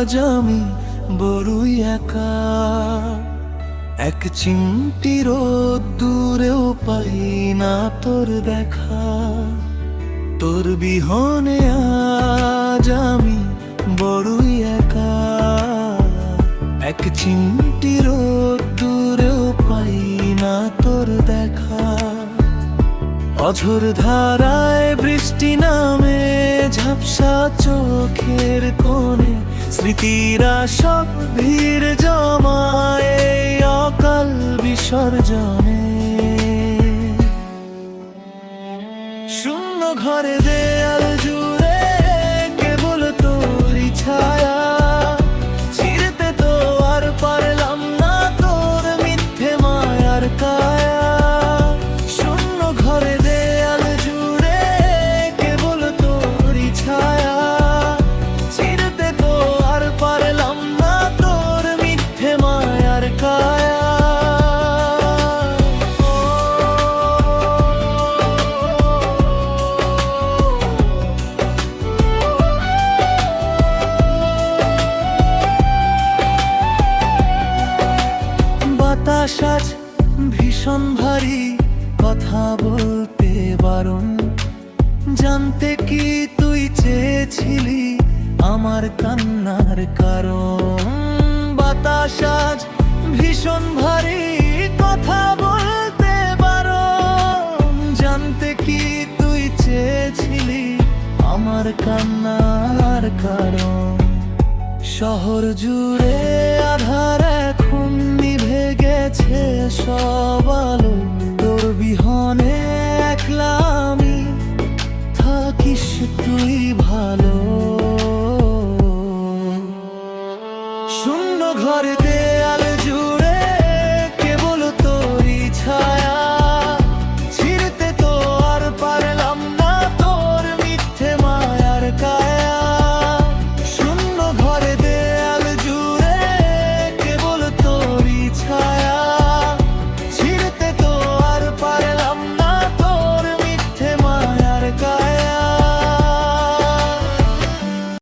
আজ আমি বড়ই একা। এক চিমটি রোদ্দুরেও পাই না তোর দেখা। তোর বিহনে আজ আমি বড়ই একা। এক চিমটি রোদ্দুরেও পাই না তোর দেখা। অঝোর ধারায় বৃষ্টি নামে ঝাপসা চোখের কোণে, স্মৃতিরা সব ভিড় জমায় এই অকাল বিসর্জনে। শূন্য ঘরে দেয়াল জুড়ে কেবল তোরই ছায়া। ছিঁড়তে তো আর পারলাম না তোর মিথ্যে মায়ার কায়া। শূন্য ঘরে দেয়াল জুড়ে কেবল তোরই ছায়া। ছিঁড়তে তো আর পারলাম না তোর মিথ্যে মায়ার কায়া। বাতাস আজ ভীষণ ভারী, কথা বলতে বারণ। জানতে কি তুই চেয়েছিলি আমার কান্নার কারণ? বাতাস আজ ভীষণ ভারী, কথা বলতে বারণ। জানতে কি তুই চেয়েছিলি আমার কান্নার কারণ? শহর জুড়ে আধার এখন নিভে গেছে সব আলো। তোর বিহনে একলা আমি, থাকিস তুই ভালো।